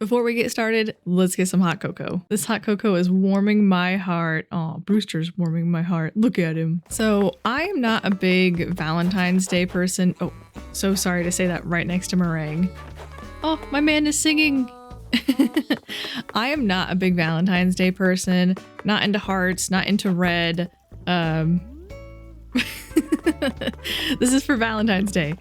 Before we get started, let's get some hot cocoa. This hot cocoa is warming my heart. Oh, Brewster's warming my heart. Look at him. So I am not a big Valentine's Day person. Oh, so sorry to say that right next to meringue. Oh, my man is singing. I am not a big Valentine's Day person. Not into hearts, not into red. This is for Valentine's Day.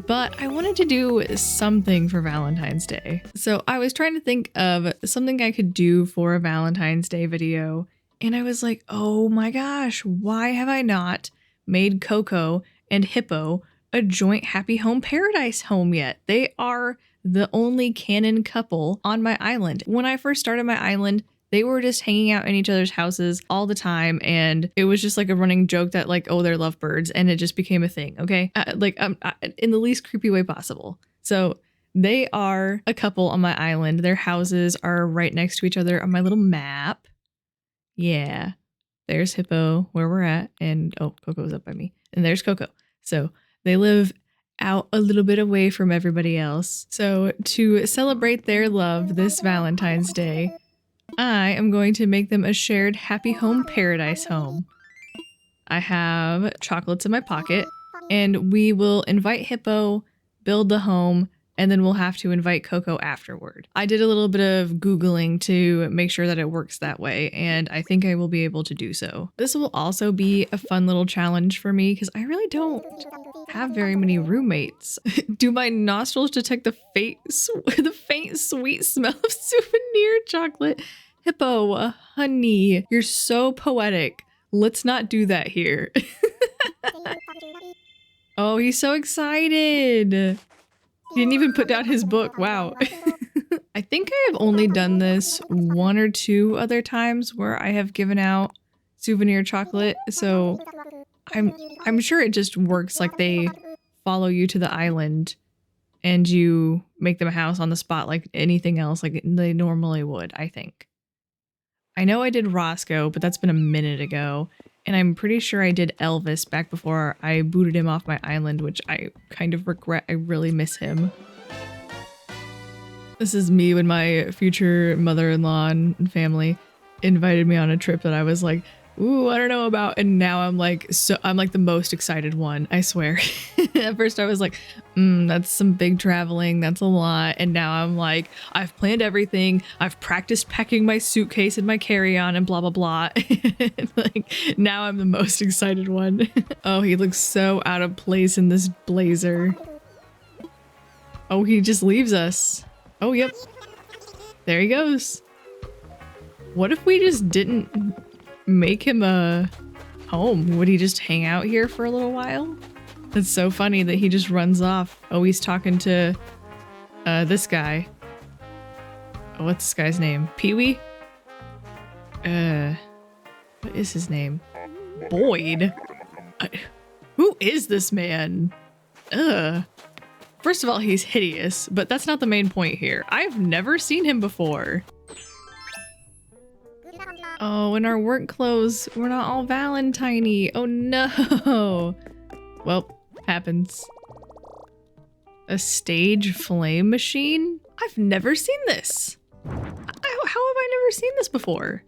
But I wanted to do something for Valentine's Day. So I was trying to think of something I could do for a Valentine's Day video. And I was like, oh my gosh, why have I not made Coco and Hippeux a joint happy home paradise home yet? They are the only canon couple on my island. When I first started my island, they were just hanging out in each other's houses all the time, and it was just like a running joke that like, oh, they're lovebirds, and it just became a thing, okay? In the least creepy way possible. So they are a couple on my island. Their houses are right next to each other on my little map. Yeah, there's Hippeux where we're at, and oh, Coco's up by me, and there's Coco. So they live out a little bit away from everybody else. So to celebrate their love this Valentine's Day, I am going to make them a shared happy home paradise home. I have chocolates in my pocket, and we will invite Hippeux, build the home, and then we'll have to invite Coco afterward. I did a little bit of Googling to make sure that it works that way, and I think I will be able to do so. This will also be a fun little challenge for me because I really don't have very many roommates. Do my nostrils detect the faint sweet smell of souvenir chocolate? Hippeux, honey, you're so poetic. Let's not do that here. Oh, he's so excited. He didn't even put down his book. Wow. I think I have only done this one or two other times where I have given out souvenir chocolate. So I'm sure it just works like they follow you to the island and you make them a house on the spot like anything else like they normally would, I think. I know I did Roscoe, but that's been a minute ago. And I'm pretty sure I did Elvis back before I booted him off my island, which I kind of regret. I really miss him. This is me when my future mother-in-law and family invited me on a trip that I was like, ooh, I don't know about. And now I'm like the most excited one, I swear. At first I was like, that's some big traveling. That's a lot. And now I'm like, I've planned everything. I've practiced packing my suitcase and my carry-on and blah, blah, blah. Like now I'm the most excited one. Oh, he looks so out of place in this blazer. Oh, he just leaves us. Oh, yep. There he goes. What if we just didn't make him a home? Would he just hang out here for a little while? That's so funny that he just runs off. Oh, he's talking to this guy. Oh, what's this guy's name? Pee-wee? What is his name? Boyd? Who is this man? First of all, he's hideous, but that's not the main point here. I've never seen him before. Oh, in our work clothes, we're not all Valentine-y. Oh no. Well, happens. A stage flame machine? I've never seen this. How have I never seen this before?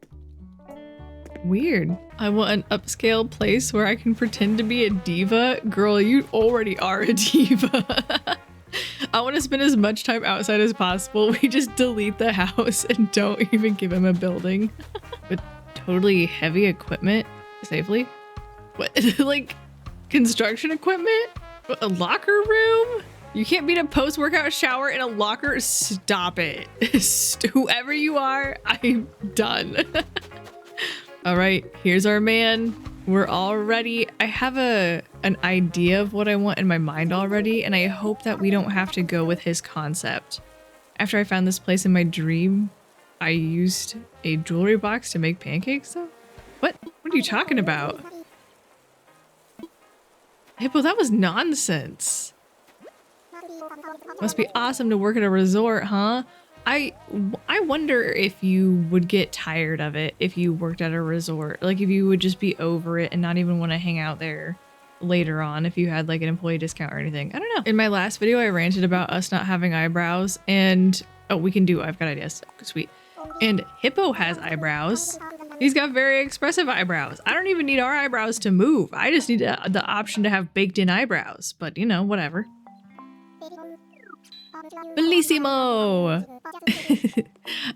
Weird. I want an upscale place where I can pretend to be a diva. Girl, you already are a diva. I want to spend as much time outside as possible. We just delete the house and don't even give him a building. With totally heavy equipment safely? What? Like construction equipment? A locker room? You can't beat a post-workout shower in a locker? Stop it. Whoever you are, I'm done. All right, here's our man. We're all ready. I have an idea of what I want in my mind already, and I hope that we don't have to go with his concept. After I found this place in my dream, I used a jewelry box to make pancakes though? What? What are you talking about? Hippeux, that was nonsense. Must be awesome to work at a resort, huh? I wonder if you would get tired of it if you worked at a resort. Like if you would just be over it and not even want to hang out there later on if you had like an employee discount or anything. I don't know. In my last video, I ranted about us not having eyebrows, and Oh, we can do, I've got ideas. Sweet. And Hippo has eyebrows. He's got very expressive eyebrows. I don't even need our eyebrows to move. I just need the option to have baked in eyebrows. But, you know, whatever. Bellissimo!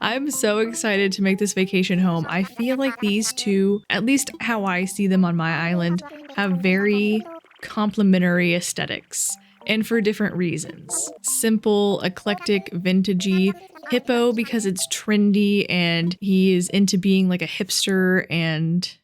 I'm so excited to make this vacation home. I feel like these two, at least how I see them on my island, have very complementary aesthetics. And for different reasons. Simple, eclectic, vintagey. Hippo because it's trendy and he is into being like a hipster and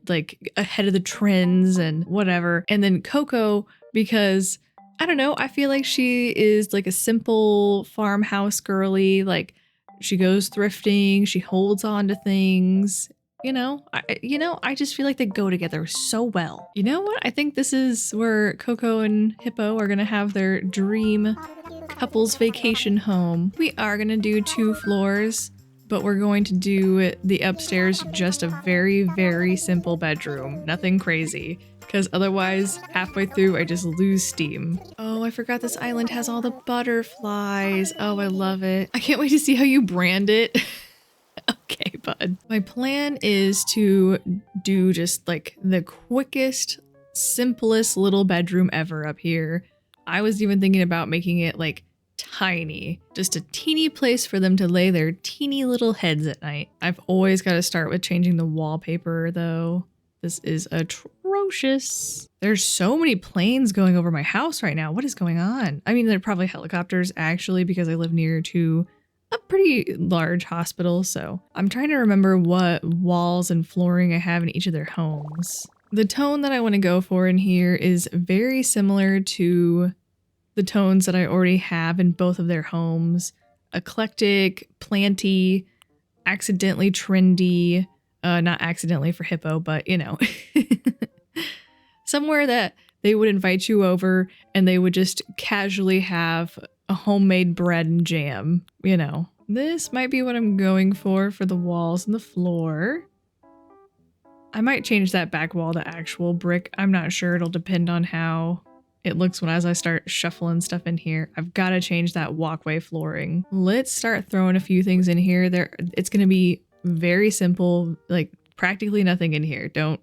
like ahead of the trends and whatever. And then Coco because, I don't know, I feel like she is like a simple farmhouse girly. Like she goes thrifting, she holds on to things. I just feel like they go together so well. You know what? I think this is where Coco and Hippo are gonna have their dream couples vacation home. We are gonna do 2 floors, but we're going to do the upstairs just a very, very simple bedroom. Nothing crazy, because otherwise, halfway through, I just lose steam. Oh, I forgot this island has all the butterflies. Oh, I love it. I can't wait to see how you brand it. Okay, bud. My plan is to do just like the quickest, simplest little bedroom ever up here. I was even thinking about making it like tiny, just a teeny place for them to lay their teeny little heads at night. I've always got to start with changing the wallpaper though. This is atrocious. There's so many planes going over my house right now. What is going on? I mean, they're probably helicopters actually because I live near to a pretty large hospital, so I'm trying to remember what walls and flooring I have in each of their homes. The tone that I want to go for in here is very similar to the tones that I already have in both of their homes. Eclectic, planty, accidentally trendy, not accidentally for Hippo, but you know. Somewhere that they would invite you over and they would just casually have a homemade bread and jam, you know. This might be what I'm going for the walls and the floor. I might change that back wall to actual brick. I'm not sure. It'll depend on how it looks as I start shuffling stuff in here. I've got to change that walkway flooring. Let's start throwing a few things in here. It's going to be very simple, like practically nothing in here. Don't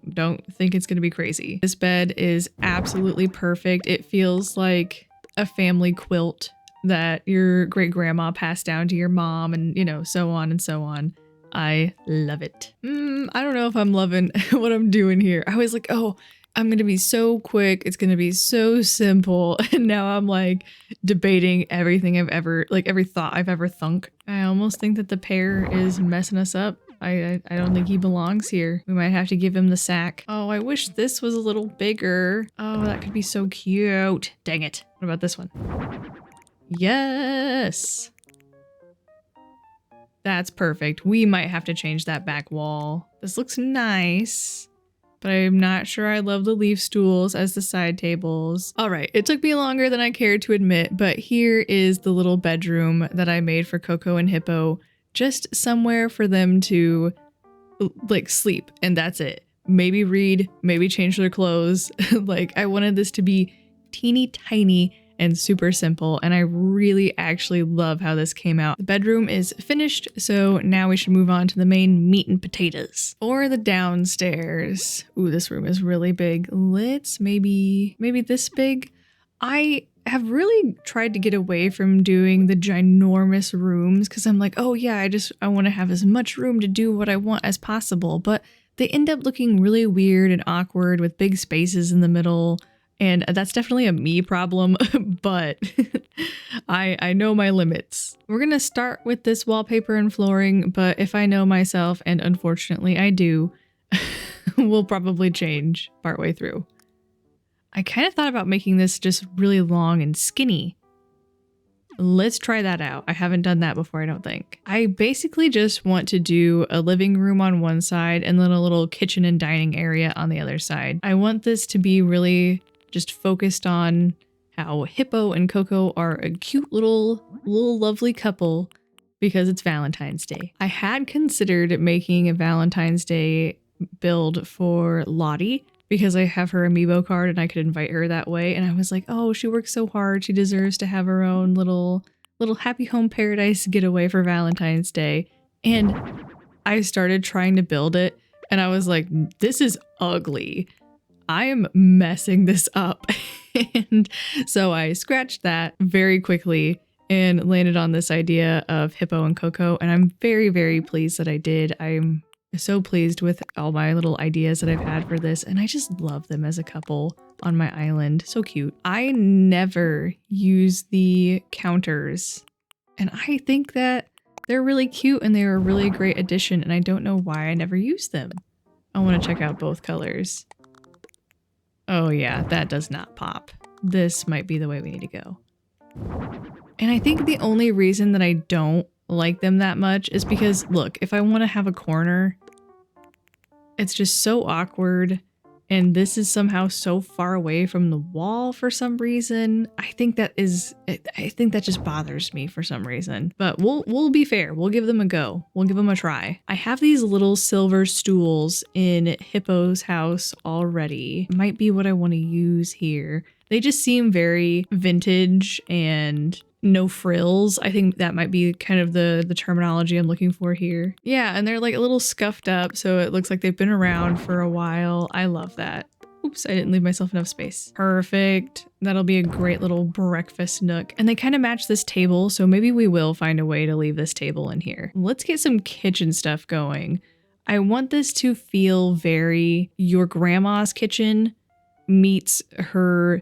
think it's going to be crazy. This bed is absolutely perfect. It feels like a family quilt that your great grandma passed down to your mom and, you know, so on and so on. I love it. I don't know if I'm loving what I'm doing here. I was like, oh, I'm going to be so quick. It's going to be so simple. And now I'm like debating everything I've ever, like every thought I've ever thunk. I almost think that the pear is messing us up. I don't think he belongs here. We might have to give him the sack. Oh, I wish this was a little bigger. Oh, that could be so cute. Dang it. What about this one? Yes. That's perfect. We might have to change that back wall. This looks nice, but I'm not sure I love the leaf stools as the side tables. All right, it took me longer than I cared to admit, but here is the little bedroom that I made for Coco and Hippo. Just somewhere for them to like sleep, and that's it. Maybe read, maybe change their clothes. Like I wanted this to be teeny tiny and super simple, and I really actually love how this came out. The bedroom is finished, so now we should move on to the main meat and potatoes. Or the downstairs. Ooh, this room is really big. Let's maybe this big. I have really tried to get away from doing the ginormous rooms because I'm like, oh yeah, I want to have as much room to do what I want as possible, but they end up looking really weird and awkward with big spaces in the middle. And that's definitely a me problem, but I know my limits. We're going to start with this wallpaper and flooring, but if I know myself, and unfortunately I do, we'll probably change partway through. I kind of thought about making this just really long and skinny. Let's try that out. I haven't done that before, I don't think. I basically just want to do a living room on one side and then a little kitchen and dining area on the other side. I want this to be really just focused on how Hippo and Coco are a cute little lovely couple because it's Valentine's Day. I had considered making a Valentine's Day build for Lottie because I have her amiibo card and I could invite her that way. And I was like, oh, she works so hard. She deserves to have her own little little happy home paradise getaway for Valentine's Day. And I started trying to build it and I was like, this is ugly. I am messing this up. And so I scratched that very quickly and landed on this idea of Hippo and Coco. And I'm very, very pleased that I did. I'm so pleased with all my little ideas that I've had for this. And I just love them as a couple on my island. So cute. I never use the counters. And I think that they're really cute and they're a really great addition. And I don't know why I never use them. I want to check out both colors. Oh yeah, that does not pop. This might be the way we need to go. And I think the only reason that I don't like them that much is because, look, if I want to have a corner, it's just so awkward. And this is somehow so far away from the wall for some reason. I think that just bothers me for some reason. But we'll be fair. We'll give them a go. We'll give them a try. I have these little silver stools in Hippo's house already. Might be what I want to use here. They just seem very vintage and no frills. I think that might be kind of the terminology I'm looking for here. Yeah, and they're like a little scuffed up, so it looks like they've been around for a while. I love that. Oops, I didn't leave myself enough space. Perfect. That'll be a great little breakfast nook. And they kind of match this table, so maybe we will find a way to leave this table in here. Let's get some kitchen stuff going. I want this to feel very your grandma's kitchen meets her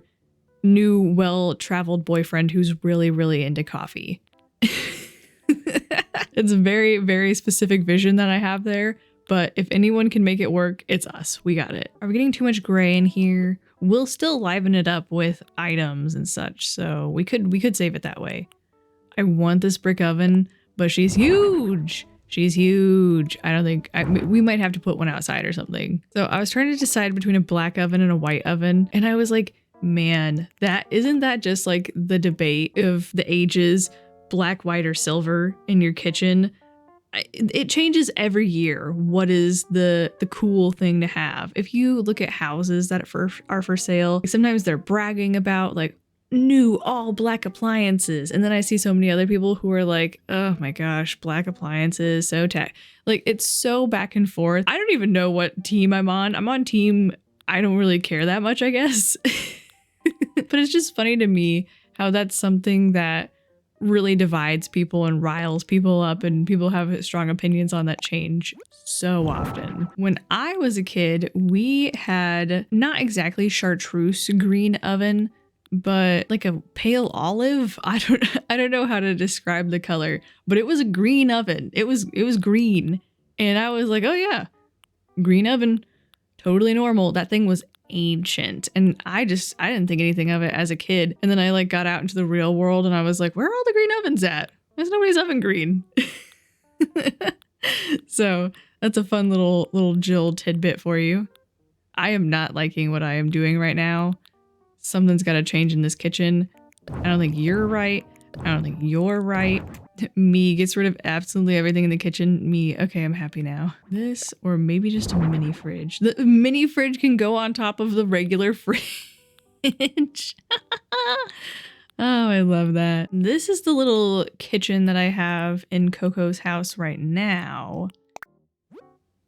new well-traveled boyfriend who's really, really into coffee. It's a very, very specific vision that I have there, but if anyone can make it work, it's us. We got it. Are we getting too much gray in here? We'll still liven it up with items and such, so we could save it that way. I want this brick oven, but she's huge. She's huge. I don't think we might have to put one outside or something. So I was trying to decide between a black oven and a white oven, and I was like, man, isn't that just like the debate of the ages, black, white, or silver in your kitchen? It changes every year. What is the cool thing to have? If you look at houses that are for sale, sometimes they're bragging about like new all black appliances. And then I see so many other people who are like, oh my gosh, black appliances, so tech. Like it's so back and forth. I don't even know what team I'm on. I'm on team I don't really care that much, I guess. But it's just funny to me how that's something that really divides people and riles people up, and people have strong opinions on that change so often. When I was a kid, we had not exactly chartreuse green oven, but like a pale olive. I don't know how to describe the color, but it was a green oven. It was green. And I was like, oh yeah, green oven, totally normal. That thing was ancient, and I didn't think anything of it as a kid. And then I like got out into the real world and I was like, where are all the green ovens at? There's nobody's oven green. So that's a fun little Jill tidbit for you. I am not liking what I am doing right now. Something's got to change in this kitchen. I don't think you're right. I don't think you're right. Me gets rid of absolutely everything in the kitchen. Me, okay, I'm happy now. This, or maybe just a mini fridge. The mini fridge can go on top of the regular fridge. Oh, I love that. This is the little kitchen that I have in Coco's house right now.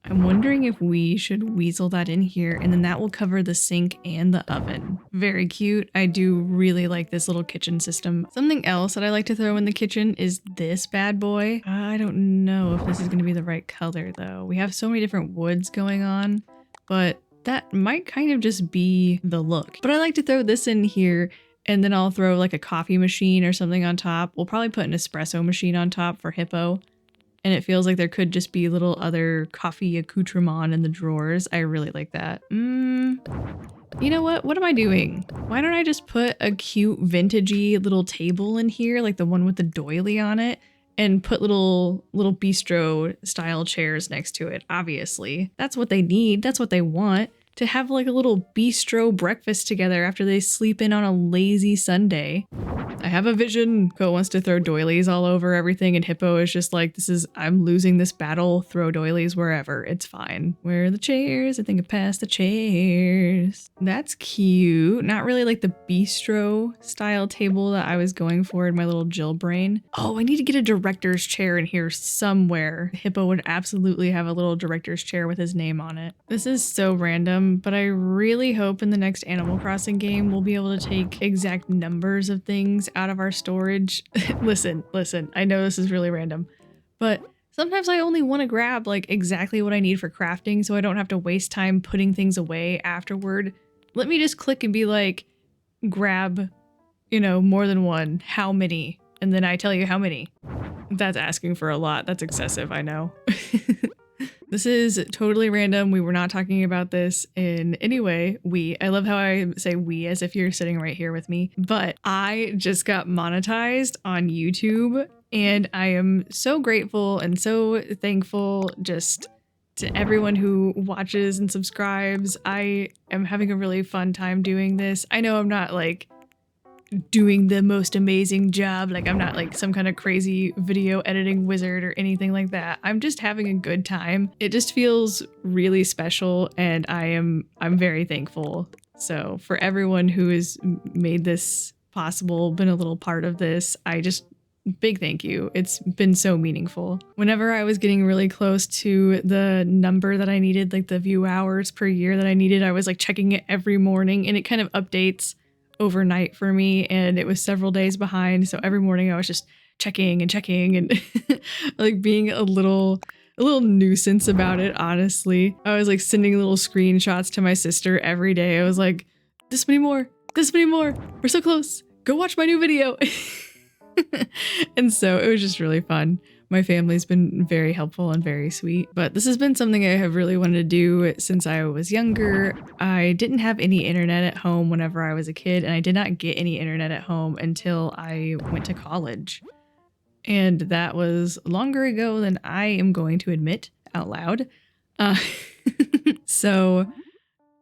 I'm wondering if we should weasel that in here, and then that will cover the sink and the oven. Very cute. I do really like this little kitchen system. Something else that I like to throw in the kitchen is this bad boy. I don't know if this is going to be the right color though. We have so many different woods going on, but that might kind of just be the look. But I like to throw this in here, and then I'll throw like a coffee machine or something on top. We'll probably put an espresso machine on top for Hippo. And it feels like there could just be little other coffee accoutrement in the drawers. I really like that. You know what? What am I doing? Why don't I just put a cute vintagey little table in here, like the one with the doily on it, and put little bistro style chairs next to it? Obviously, that's what they need. That's what they want. to have like a little bistro breakfast together after they sleep in on a lazy Sunday. I have a vision. Coco wants to throw doilies all over everything, and Hippo is just like, I'm losing this battle. Throw doilies wherever. It's fine. Where are the chairs? I think I passed the chairs. That's cute. Not really like the bistro style table that I was going for in my little Jill brain. Oh, I need to get a director's chair in here somewhere. Hippo would absolutely have a little director's chair with his name on it. This is so random, but I really hope in the next Animal Crossing game we'll be able to take exact numbers of things out of our storage. Listen, I know this is really random, but sometimes I only want to grab like exactly what I need for crafting so I don't have to waste time putting things away afterward. Let me just click and be like, grab, more than one, how many? And then I tell you how many. That's asking for a lot. That's excessive, I know. This is totally random. We were not talking about this in any way. I love how I say we as if you're sitting right here with me, but I just got monetized on YouTube and I am so grateful and so thankful just to everyone who watches and subscribes. I am having a really fun time doing this. I know I'm not like doing the most amazing job. Like I'm not like some kind of crazy video editing wizard or anything like that. I'm just having a good time. It just feels really special and I'm very thankful. So for everyone who has made this possible, been a little part of this, big thank you. It's been so meaningful. Whenever I was getting really close to the number that I needed, like the view hours per year that I needed, I was like checking it every morning and it kind of updates overnight for me and it was several days behind. So every morning I was just checking and like being a little nuisance about it, honestly. I was like sending little screenshots to my sister every day. I was like, this many more, we're so close, go watch my new video. And so it was just really fun. My family's been very helpful and very sweet, but this has been something I have really wanted to do since I was younger. I didn't have any internet at home whenever I was a kid, and I did not get any internet at home until I went to college. And that was longer ago than I am going to admit out loud. So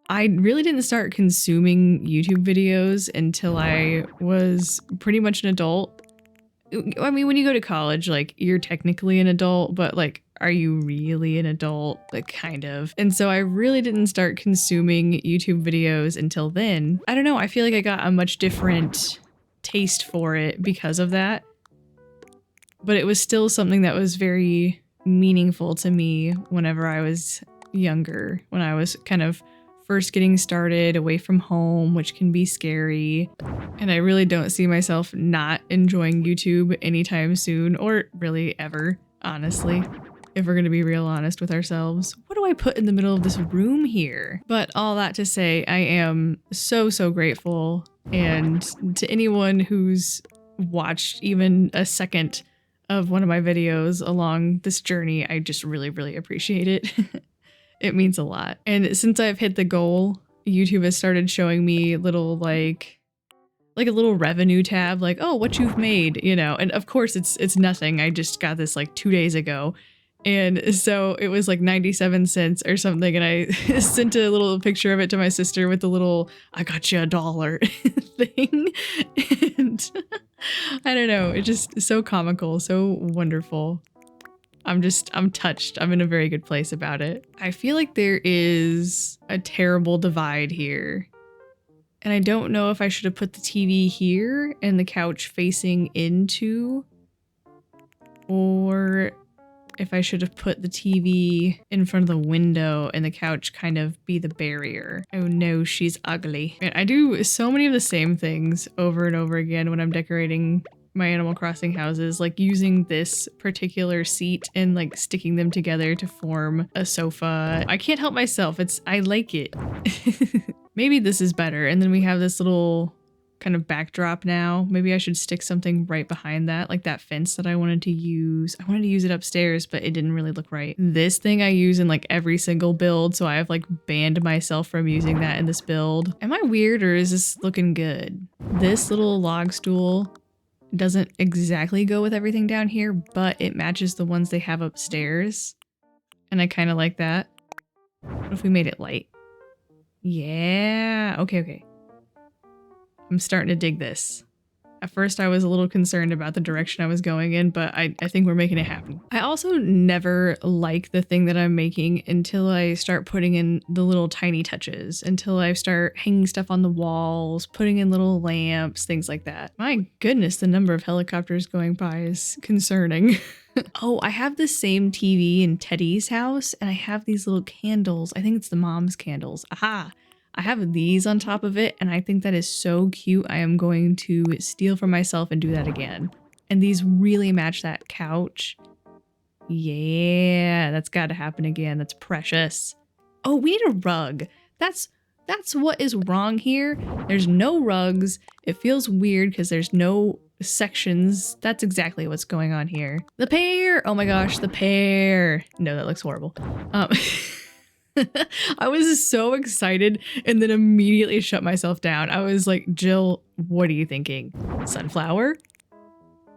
I really didn't start consuming YouTube videos until I was pretty much an adult. I mean, when you go to college, like, you're technically an adult, but like, are you really an adult? Like, kind of. And so I really didn't start consuming YouTube videos until then. I don't know, I feel like I got a much different taste for it because of that. But it was still something that was very meaningful to me whenever I was younger, when I was kind of first getting started away from home, which can be scary. And I really don't see myself not enjoying YouTube anytime soon, or really ever, honestly, if we're going to be real honest with ourselves. What do I put in the middle of this room here? But all that to say, I am so grateful. And to anyone who's watched even a second of one of my videos along this journey, I just really appreciate it. It means a lot. And since I've hit the goal, YouTube has started showing me little like a little revenue tab, like, oh, what you've made, and of course it's nothing. I just got this like 2 days ago. And so it was like 97 cents or something. And I sent a little picture of it to my sister with the little, I got you $1 thing. And I don't know, it's just so comical, so wonderful. I'm touched. I'm in a very good place about it. I feel like there is a terrible divide here. And I don't know if I should have put the TV here and the couch facing into, or if I should have put the TV in front of the window and the couch kind of be the barrier. Oh no, she's ugly. And I do so many of the same things over and over again when I'm decorating my Animal Crossing houses, like using this particular seat and like sticking them together to form a sofa. I can't help myself. I like it. Maybe this is better. And then we have this little kind of backdrop now. Maybe I should stick something right behind that, like that fence that I wanted to use. I wanted to use it upstairs, but it didn't really look right. This thing I use in like every single build, so I have like banned myself from using that in this build. Am I weird or is this looking good? This little log stool doesn't exactly go with everything down here, but it matches the ones they have upstairs. And I kind of like that. What if we made it light? Yeah. Okay. I'm starting to dig this. At first, I was a little concerned about the direction I was going in, but I think we're making it happen. I also never like the thing that I'm making until I start putting in the little tiny touches, until I start hanging stuff on the walls, putting in little lamps, things like that. My goodness, the number of helicopters going by is concerning. Oh, I have the same TV in Teddy's house, and I have these little candles. I think it's the mom's candles. Aha! I have these on top of it, and I think that is so cute. I am going to steal from myself and do that again. And these really match that couch. Yeah, that's got to happen again. That's precious. Oh, we need a rug. That's what is wrong here. There's no rugs. It feels weird because there's no sections. That's exactly what's going on here. The pear. Oh my gosh, the pear. No, that looks horrible. I was so excited and then immediately shut myself down. I was like, Jill, what are you thinking? Sunflower?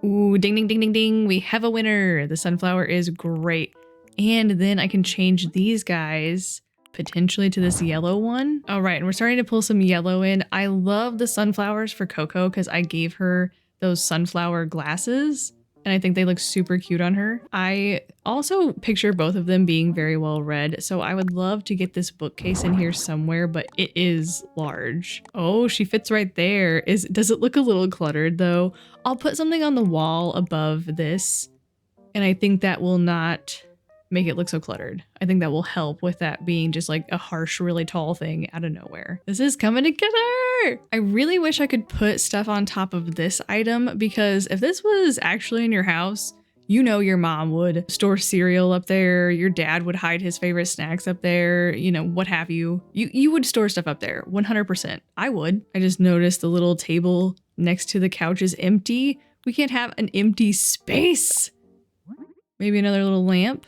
Ooh, ding, ding, ding, ding, ding. We have a winner. The sunflower is great. And then I can change these guys potentially to this yellow one. All right, and we're starting to pull some yellow in. I love the sunflowers for Coco because I gave her those sunflower glasses. And I think they look super cute on her. I also picture both of them being very well read, so I would love to get this bookcase in here somewhere, but it is large. Oh, she fits right there. Does it look a little cluttered though? I'll put something on the wall above this, and I think that will not make it look so cluttered. I think that will help with that being just like a harsh, really tall thing out of nowhere. This is coming together! I really wish I could put stuff on top of this item, because if this was actually in your house, you know your mom would store cereal up there, your dad would hide his favorite snacks up there, you know, what have you. You would store stuff up there, 100%. I would. I just noticed the little table next to the couch is empty. We can't have an empty space. Maybe another little lamp.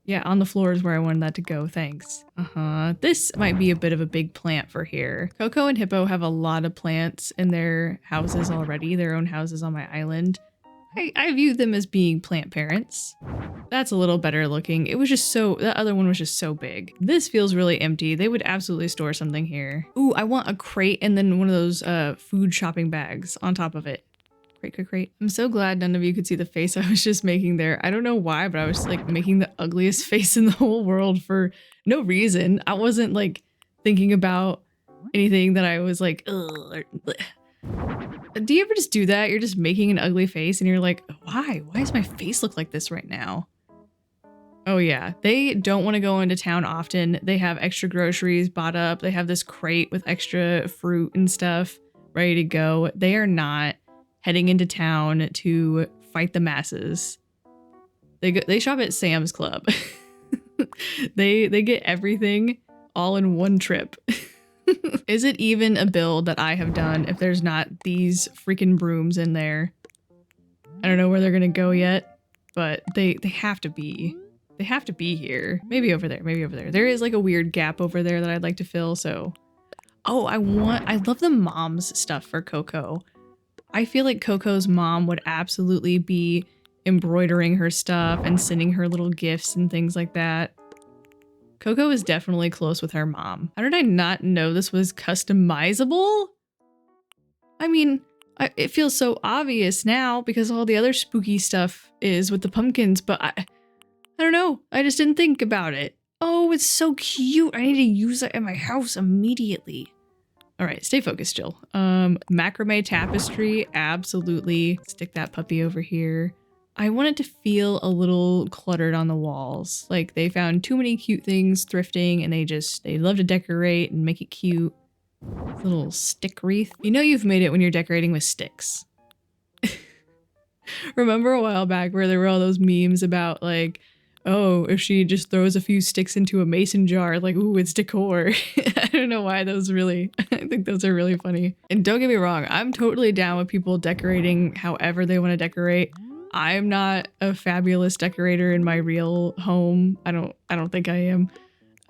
Yeah, on the floor is where I wanted that to go, thanks. This might be a bit of a big plant for here. Coco and Hippeux have a lot of plants in their houses already, their own houses on my island. I view them as being plant parents. That's a little better looking. It was just so, that other one was just so big. This feels really empty. They would absolutely store something here. Ooh, I want a crate and then one of those food shopping bags on top of it. Great. I'm so glad none of you could see the face I was just making there. I don't know why, but I was like making the ugliest face in the whole world for no reason. I wasn't like thinking about anything that I was like, ugh. Do you ever just do that? You're just making an ugly face and you're like, why? Why does my face look like this right now? Oh yeah, they don't want to go into town often. They have extra groceries bought up. They have this crate with extra fruit and stuff ready to go. They are not heading into town to fight the masses. They shop at Sam's Club. they get everything all in one trip. Is it even a build that I have done if there's not these freaking brooms in there? I don't know where they're gonna go yet, but they have to be. They have to be here. Maybe over there, maybe over there. There is like a weird gap over there that I'd like to fill, so. Oh, I love the mom's stuff for Coco. I feel like Coco's mom would absolutely be embroidering her stuff and sending her little gifts and things like that. Coco is definitely close with her mom. How did I not know this was customizable? I mean, it feels so obvious now because all the other spooky stuff is with the pumpkins, but I don't know. I just didn't think about it. Oh, it's so cute. I need to use it at my house immediately. All right, stay focused, Jill. Macrame tapestry, absolutely. Stick that puppy over here. I want it to feel a little cluttered on the walls. Like they found too many cute things thrifting and they love to decorate and make it cute. Little stick wreath. You know you've made it when you're decorating with sticks. Remember a while back where there were all those memes about like, oh, if she just throws a few sticks into a mason jar, like, ooh, it's decor. I don't know why I think those are really funny. And don't get me wrong, I'm totally down with people decorating however they want to decorate. I'm not a fabulous decorator in my real home. I don't think I am.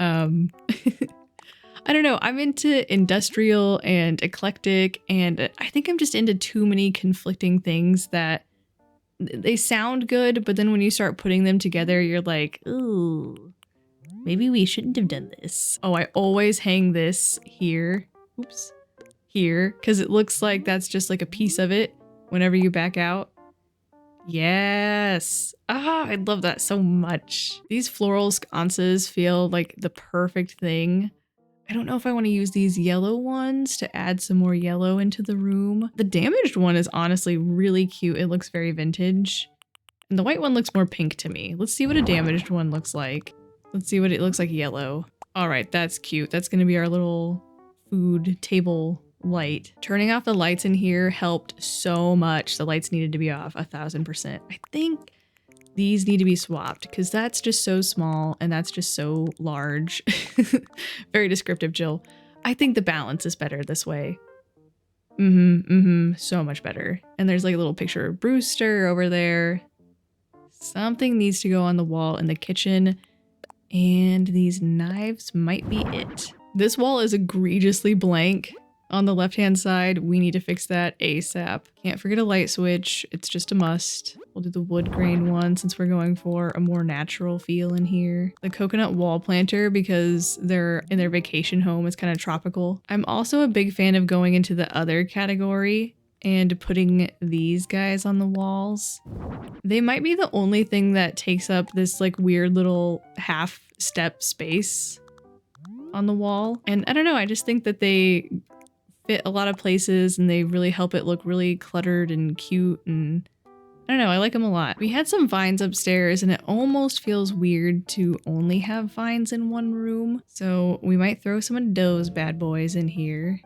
I don't know. I'm into industrial and eclectic, and I think I'm just into too many conflicting things that they sound good, but then when you start putting them together, you're like, ooh, maybe we shouldn't have done this. Oh, I always hang this here. Oops. Here, because it looks like that's just like a piece of it whenever you back out. Yes. Ah, I love that so much. These floral sconces feel like the perfect thing. I don't know if I want to use these yellow ones to add some more yellow into the room. The damaged one is honestly really cute. It looks very vintage. And the white one looks more pink to me. Let's see what a damaged one looks like. Let's see what it looks like yellow. All right, that's cute. That's going to be our little food table light. Turning off the lights in here helped so much. The lights needed to be off 1000%. I think these need to be swapped because that's just so small and that's just so large. Very descriptive, Jill. I think the balance is better this way. So much better. And there's like a little picture of Brewster over there. Something needs to go on the wall in the kitchen, and these knives might be it. This wall is egregiously blank. On the left-hand side, we need to fix that ASAP. Can't forget a light switch. It's just a must. We'll do the wood grain one since we're going for a more natural feel in here. The coconut wall planter because they're in their vacation home is kind of tropical. I'm also a big fan of going into the other category and putting these guys on the walls. They might be the only thing that takes up this like weird little half step space on the wall. And I don't know, I just think that they fit a lot of places and they really help it look really cluttered and cute, and I don't know, I like them a lot. We had some vines upstairs and it almost feels weird to only have vines in one room, so we might throw some of those bad boys in here.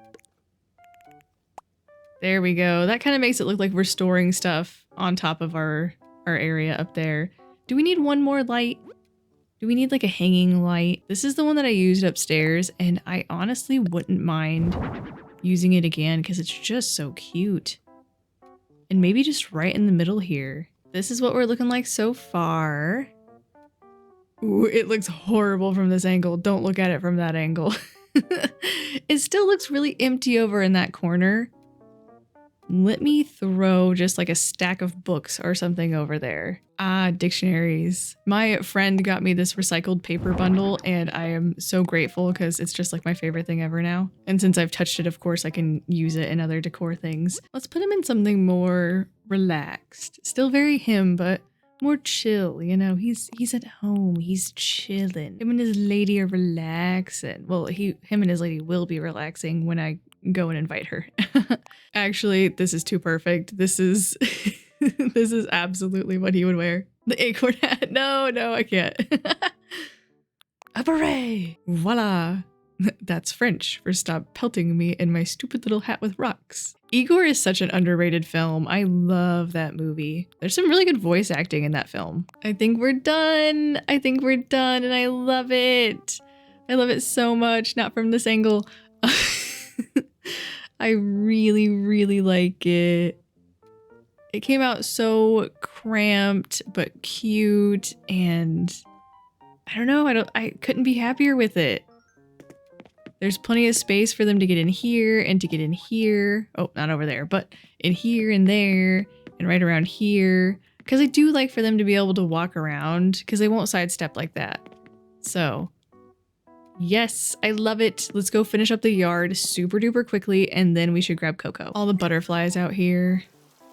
There we go. That kind of makes it look like we're storing stuff on top of our area up there. Do we need one more light? Do we need like a hanging light? This is the one that I used upstairs and I honestly wouldn't mind using it again because it's just so cute. And maybe just right in the middle here. This is what we're looking like so far. Ooh, it looks horrible from this angle. Don't look at it from that angle. It still looks really empty over in that corner. Let me throw just like a stack of books or something over there. Ah, dictionaries. My friend got me this recycled paper bundle and I am so grateful because it's just like my favorite thing ever now. And since I've touched it, of course, I can use it in other decor things. Let's put him in something more relaxed. Still very him, but more chill, you know? He's at home, he's chilling. Him and his lady are relaxing. Well, him and his lady will be relaxing when I go and invite her. Actually, this is too perfect. This is this is absolutely what he would wear. The acorn hat. No, I can't. A beret. Voila. That's French for stop pelting me in my stupid little hat with rocks. Igor is such an underrated film. I love that movie. There's some really good voice acting in that film. I think we're done. And I love it. I love it so much. Not from this angle. I really, really like it. It came out so cramped but cute, and I don't know, I couldn't be happier with it. There's plenty of space for them to get in here and to get in here. Oh, not over there, but in here and there and right around here. Because I do like for them to be able to walk around because they won't sidestep like that. So yes, I love it. Let's go finish up the yard super duper quickly and then we should grab Coco. All the butterflies out here.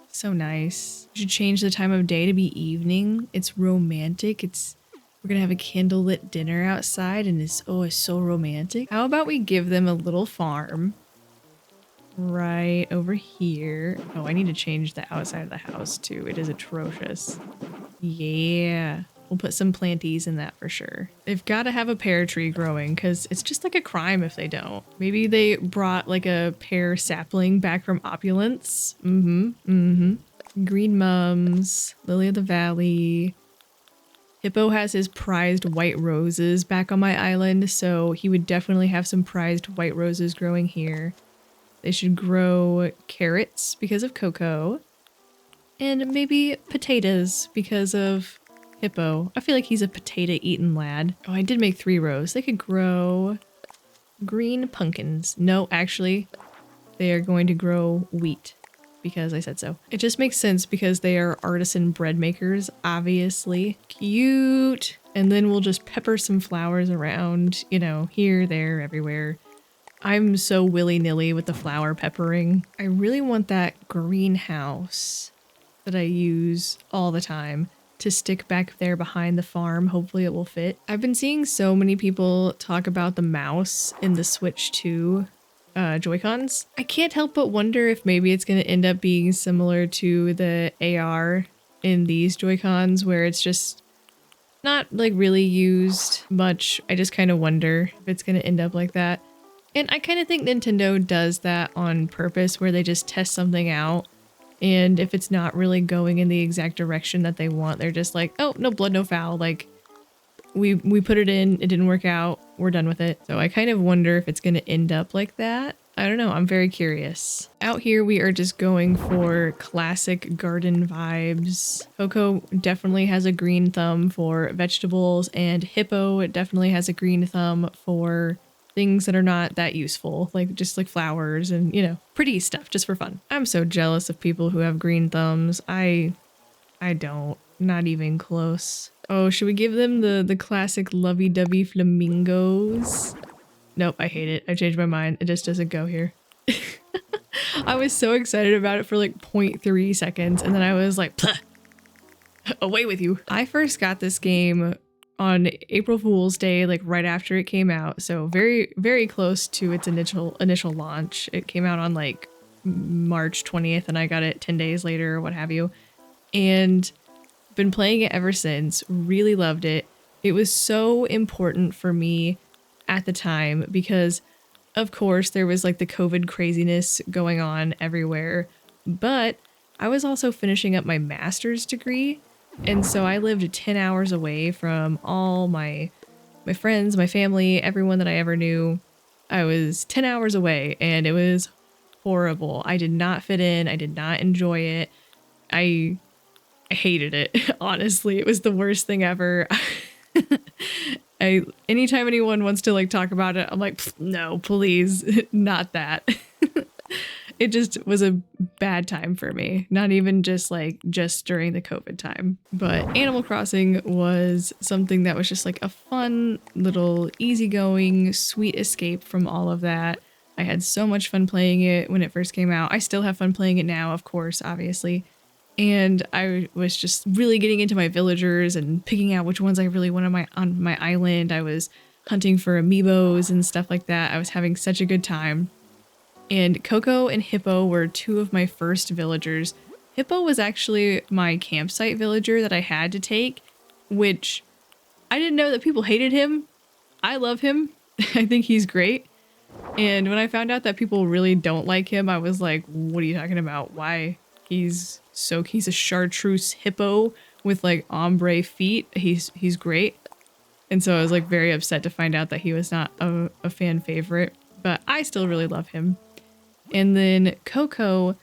So nice. We should change the time of day to be evening. It's romantic. We're gonna have a candlelit dinner outside and it's so romantic. How about we give them a little farm right over here. Oh, I need to change the outside of the house too. It is atrocious. Yeah. We'll put some planties in that for sure. They've got to have a pear tree growing because it's just like a crime if they don't. Maybe they brought like a pear sapling back from Opulence. Green Mums, Lily of the Valley. Hippo has his prized white roses back on my island, so he would definitely have some prized white roses growing here. They should grow carrots because of Coco. And maybe potatoes because of Hippo. I feel like he's a potato-eating lad. Oh, I did make 3 rows. They could grow green pumpkins. No, actually, they are going to grow wheat because I said so. It just makes sense because they are artisan bread makers, obviously. Cute. And then we'll just pepper some flowers around, you know, here, there, everywhere. I'm so willy-nilly with the flower peppering. I really want that greenhouse that I use all the time to stick back there behind the farm. Hopefully it will fit. I've been seeing so many people talk about the mouse in the Switch 2 Joy-Cons. I can't help but wonder if maybe it's going to end up being similar to the AR in these Joy-Cons, where it's just not like really used much. I just kind of wonder if it's going to end up like that. And I kind of think Nintendo does that on purpose, where they just test something out, and if it's not really going in the exact direction that they want, they're just like, oh, no blood, no foul. Like, we put it in, it didn't work out, we're done with it. So I kind of wonder if it's going to end up like that. I don't know, I'm very curious. Out here we are just going for classic garden vibes. Coco definitely has a green thumb for vegetables, and Hippo definitely has a green thumb for things that are not that useful, like just like flowers and, you know, pretty stuff just for fun. I'm so jealous of people who have green thumbs. I don't, not even close. Oh, should we give them the classic lovey-dovey flamingos? Nope, I hate it. I changed my mind. It just doesn't go here. I was so excited about it for like 0.3 seconds, and then I was like, "Pleh, away with you." I first got this game on April Fool's Day, like right after it came out. So very, very close to its initial launch. It came out on like March 20th, and I got it 10 days later or what have you. And been playing it ever since. Really loved it. It was so important for me at the time because, of course, there was like the COVID craziness going on everywhere. But I was also finishing up my master's degree. And so I lived 10 hours away from all my friends, my family, everyone that I ever knew. I was 10 hours away, and it was horrible. I did not fit in. I did not enjoy it. I hated it. Honestly, it was the worst thing ever. Anytime anyone wants to like talk about it, I'm like, no, please, not that. It just was a bad time for me. Not even just during the COVID time. But Animal Crossing was something that was just like a fun little easygoing, sweet escape from all of that. I had so much fun playing it when it first came out. I still have fun playing it now, of course, obviously. And I was just really getting into my villagers and picking out which ones I really wanted on my island. I was hunting for amiibos and stuff like that. I was having such a good time. And Coco and Hippo were two of my first villagers. Hippo was actually my campsite villager that I had to take, which I didn't know that people hated him. I love him. I think he's great. And when I found out that people really don't like him, I was like, what are you talking about? Why? He's a chartreuse hippo with like ombre feet. He's great. And so I was like very upset to find out that he was not a fan favorite, but I still really love him. And then Coco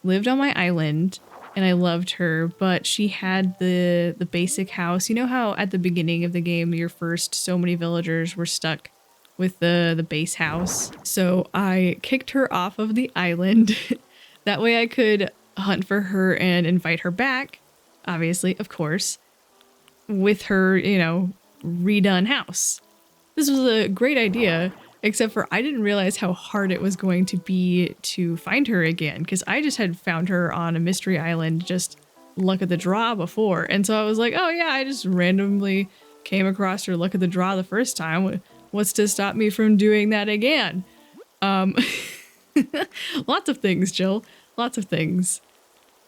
lived on my island, and I loved her, but she had the basic house. You know how at the beginning of the game, your first so many villagers were stuck with the base house? So I kicked her off of the island. That way I could hunt for her and invite her back, obviously, of course, with her, you know, redone house. This was a great idea, except for I didn't realize how hard it was going to be to find her again, because I just had found her on a mystery island, just luck of the draw before. And so I was like, oh yeah, I just randomly came across her luck of the draw the first time. What's to stop me from doing that again? Lots of things, Jill. Lots of things.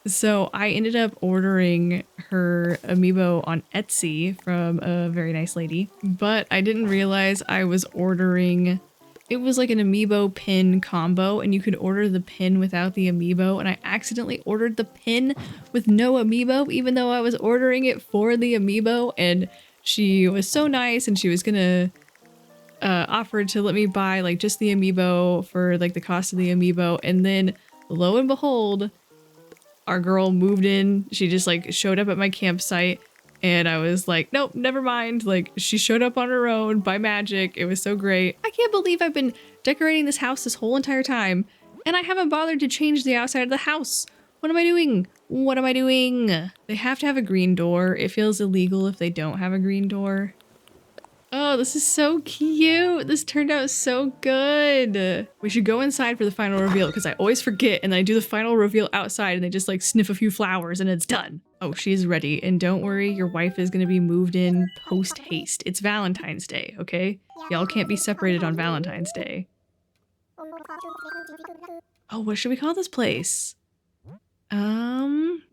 So I ended up ordering her amiibo on Etsy from a very nice lady, but I didn't realize I was ordering, it was like an amiibo pin combo, and you could order the pin without the amiibo, and I accidentally ordered the pin with no amiibo, even though I was ordering it for the amiibo. And she was so nice, and she was gonna offer to let me buy like just the amiibo for like the cost of the amiibo. And then lo and behold, our girl moved in. She just like showed up at my campsite, and I was like, nope, never mind. Like, she showed up on her own by magic. It was so great. I can't believe I've been decorating this house this whole entire time, and I haven't bothered to change the outside of the house. What am I doing? What am I doing? They have to have a green door. It feels illegal if they don't have a green door. Oh, this is so cute. This turned out so good. We should go inside for the final reveal because I always forget and then I do the final reveal outside and they just like sniff a few flowers and it's done. Oh, she's ready. And don't worry, your wife is going to be moved in post haste. It's Valentine's Day, okay? Y'all can't be separated on Valentine's Day. Oh, what should we call this place?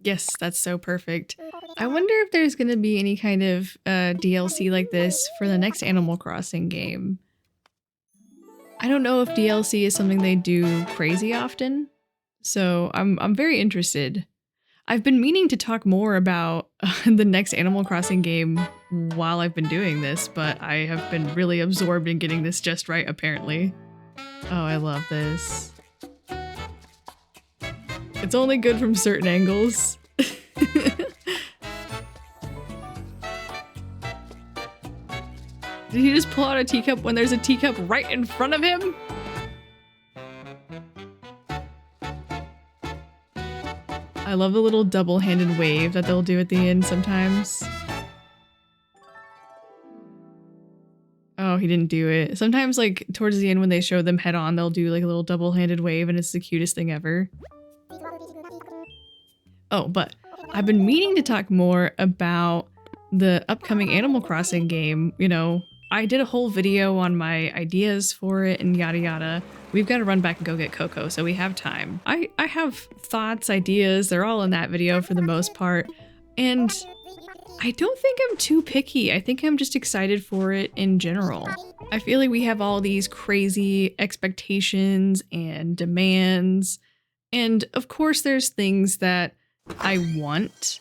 Yes, that's so perfect. I wonder if there's gonna be any kind of DLC like this for the next Animal Crossing game. I don't know if DLC is something they do crazy often, so I'm very interested. I've been meaning to talk more about the next Animal Crossing game while I've been doing this, but I have been really absorbed in getting this just right, apparently. Oh, I love this. It's only good from certain angles. Did he just pull out a teacup when there's a teacup right in front of him? I love the little double-handed wave that they'll do at the end sometimes. Oh, he didn't do it. Sometimes, like, towards the end when they show them head on, they'll do like a little double-handed wave and it's the cutest thing ever. Oh, but I've been meaning to talk more about the upcoming Animal Crossing game. You know, I did a whole video on my ideas for it and yada yada. We've got to run back and go get Coco, so we have time. I have thoughts, ideas, they're all in that video for the most part. And I don't think I'm too picky. I think I'm just excited for it in general. I feel like we have all these crazy expectations and demands. And of course there's things that I want,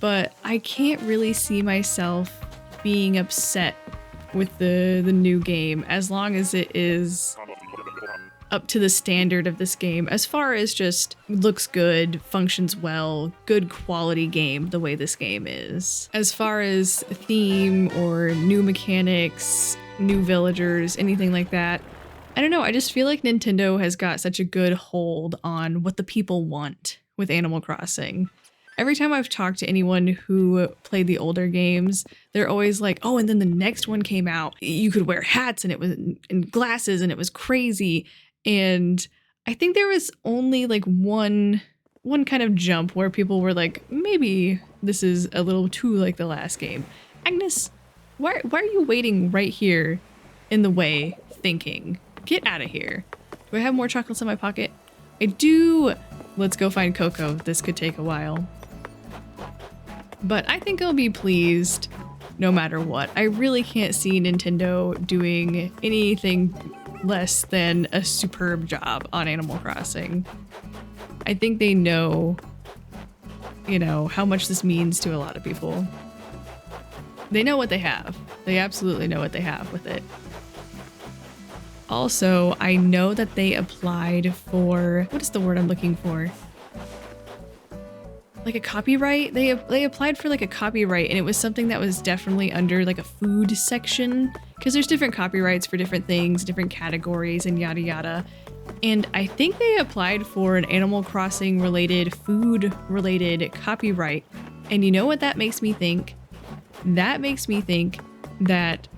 but I can't really see myself being upset with the new game as long as it is up to the standard of this game as far as just looks good, functions well, good quality game the way this game is. As far as theme or new mechanics, new villagers, anything like that, I don't know, I just feel like Nintendo has got such a good hold on what the people want with Animal Crossing. Every time I've talked to anyone who played the older games, they're always like, oh, and then the next one came out. You could wear hats and it was and glasses and it was crazy. And I think there was only like one kind of jump where people were like, maybe this is a little too like the last game. Agnes, why are you waiting right here in the way thinking? Get out of here. Do I have more chocolates in my pocket? I do. Let's go find Coco. This could take a while. But I think I'll be pleased no matter what. I really can't see Nintendo doing anything less than a superb job on Animal Crossing. I think they know, you know, how much this means to a lot of people. They know what they have. They absolutely know what they have with it. Also, I know that they applied for, what is the word I'm looking for? Like a copyright? They applied for like a copyright and it was something that was definitely under like a food section because there's different copyrights for different things, different categories and yada yada. And I think they applied for an Animal Crossing related, food related copyright. And you know what that makes me think? That makes me think that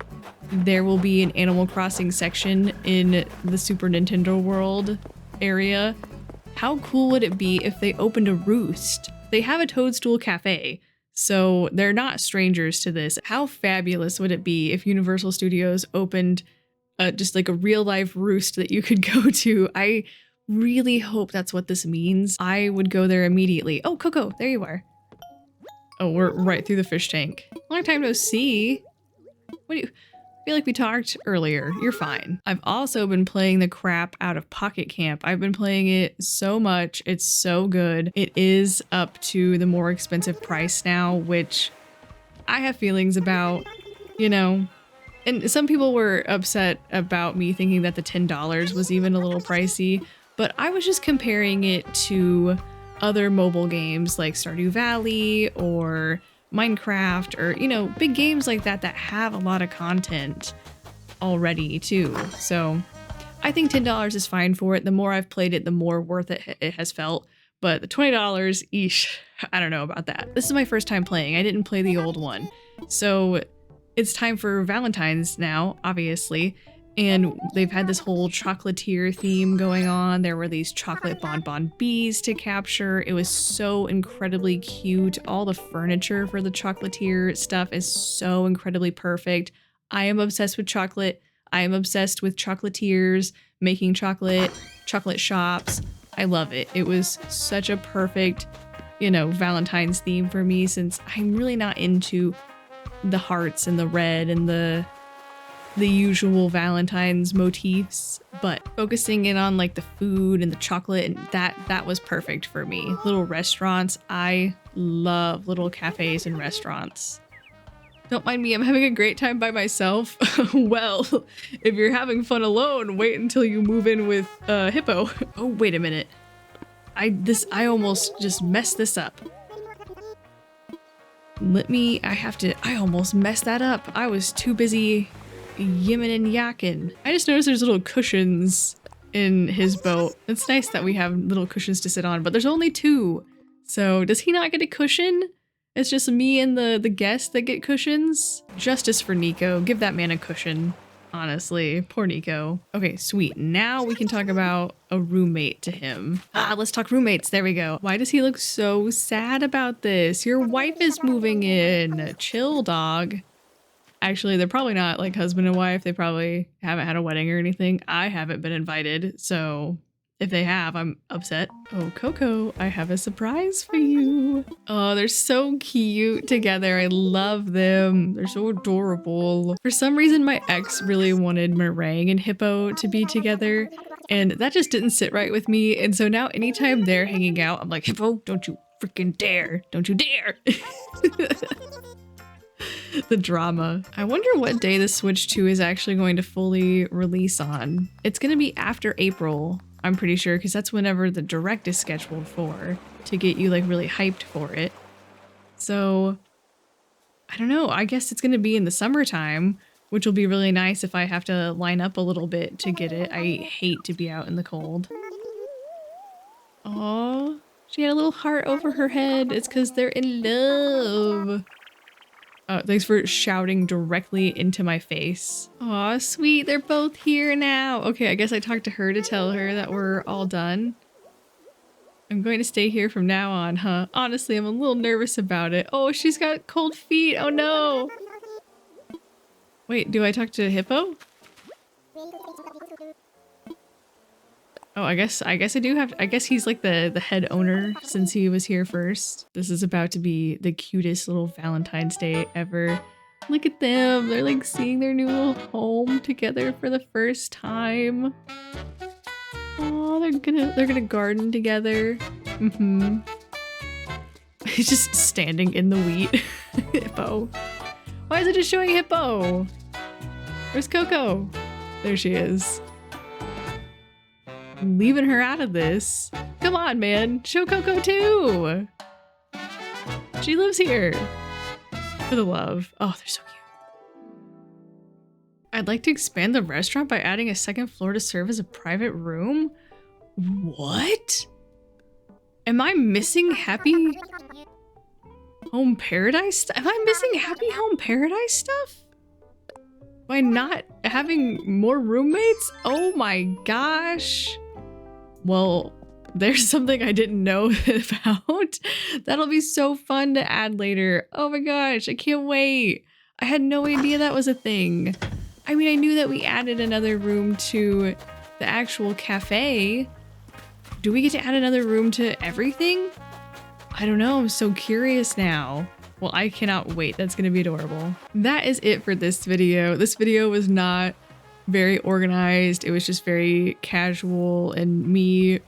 there will be an Animal Crossing section in the Super Nintendo World area. How cool would it be if they opened a Roost? They have a Toadstool Cafe, so they're not strangers to this. How fabulous would it be if Universal Studios opened just like a real life Roost that you could go to? I really hope that's what this means. I would go there immediately. Oh, Coco, there you are. Oh, we're right through the fish tank. Long time no see. What do you... I feel like we talked earlier. You're fine. I've also been playing the crap out of Pocket Camp. I've been playing it so much. It's so good. It is up to the more expensive price now, which I have feelings about, you know. And some people were upset about me thinking that the $10 was even a little pricey, but I was just comparing it to other mobile games like Stardew Valley or Minecraft or, you know, big games like that that have a lot of content already too. So I think $10 is fine for it. The more I've played it, the more worth it has felt. but the $20, eesh, I don't know about that. This is my first time playing. I didn't play the old one. So it's time for Valentine's now, obviously. And they've had this whole chocolatier theme going on. There were these chocolate bonbon bees to capture. It was so incredibly cute. All the furniture for the chocolatier stuff is so incredibly perfect. I am obsessed with chocolate. I am obsessed with chocolatiers, making chocolate, chocolate shops. I love it. It was such a perfect, you know, Valentine's theme for me, since I'm really not into the hearts and the red and the usual Valentine's motifs, but focusing in on like the food and the chocolate, and that was perfect for me. Little restaurants. I love little cafes and restaurants. Don't mind me, I'm having a great time by myself. Well, if you're having fun alone, wait until you move in with Hippo. Oh, wait a minute. I almost just messed this up. I almost messed that up. I was too busy yimmin' and yakking. I just noticed there's little cushions in his boat. It's nice that we have little cushions to sit on, but there's only 2. So does he not get a cushion? It's just me and the guests that get cushions? Justice for Nico. Give that man a cushion. Honestly, poor Nico. Okay, sweet. Now we can talk about a roommate to him. Let's talk roommates. There we go. Why does he look so sad about this? Your wife is moving in. Chill, dog. Actually, they're probably not like husband and wife. They probably haven't had a wedding or anything. I haven't been invited, so if they have, I'm upset. Oh, Coco, I have a surprise for you. Oh, they're so cute together. I love them. They're so adorable. For some reason, my ex really wanted Meringue and Hippo to be together, and that just didn't sit right with me. And so now anytime they're hanging out, I'm like, Hippo, don't you freaking dare. Don't you dare. The drama. I wonder what day the Switch 2 is actually going to fully release on. It's going to be after April, I'm pretty sure, because that's whenever the Direct is scheduled for, to get you like really hyped for it. So I don't know. I guess it's going to be in the summertime, which will be really nice if I have to line up a little bit to get it. I hate to be out in the cold. Oh, she had a little heart over her head. It's because they're in love. Oh, thanks for shouting directly into my face. Aw, sweet, they're both here now. Okay, I guess I talked to her to tell her that we're all done. I'm going to stay here from now on, huh? Honestly, I'm a little nervous about it. Oh, she's got cold feet. Oh no. Wait, do I talk to Hippo? Oh, I guess I do have, I guess he's like the head owner since he was here first. This is about to be the cutest little Valentine's Day ever. Look at them. They're like seeing their new little home together for the first time. Oh, they're gonna garden together. He's just standing in the wheat. Hippo. Why is it just showing Hippo? Where's Coco? There she is. I'm leaving her out of this. Come on, man. Show Coco too. She lives here. For the love. Oh, they're so cute. I'd like to expand the restaurant by adding a second floor to serve as a private room. What? Am I missing Happy Home Paradise? Am I missing Happy Home Paradise stuff? By not having more roommates? Oh my gosh. Well, there's something I didn't know about. That'll be so fun to add later. Oh my gosh, I can't wait. I had no idea that was a thing. I mean, I knew that we added another room to the actual cafe. Do we get to add another room to everything? I don't know, I'm so curious now. Well, I cannot wait. That's gonna be adorable. That is it for this video. This video was not very organized. It was just very casual and me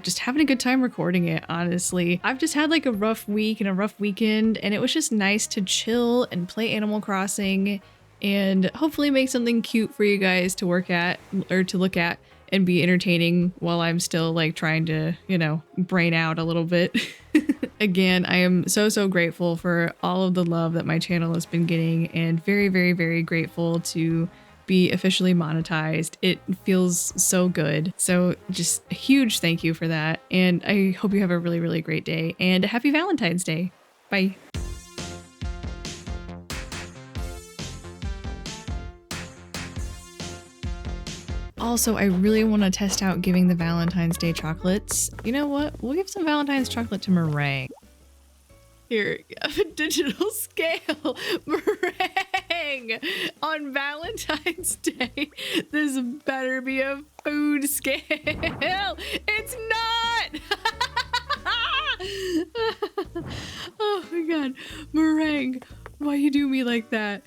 just having a good time recording it, honestly. I've just had like a rough week and a rough weekend, and it was just nice to chill and play Animal Crossing and hopefully make something cute for you guys to work at or to look at and be entertaining while I'm still like trying to, you know, brain out a little bit. Again, I am so grateful for all of the love that my channel has been getting, and very grateful to be officially monetized. It feels so good. So just a huge thank you for that. And I hope you have a really, really great day, and happy Valentine's Day. Bye. Also, I really want to test out giving the Valentine's Day chocolates. You know what? We'll give some Valentine's chocolate to meringue. Here, a digital scale. Meringue on Valentine's Day. This better be a food scale. It's not. Oh my god. Meringue, why you do me like that?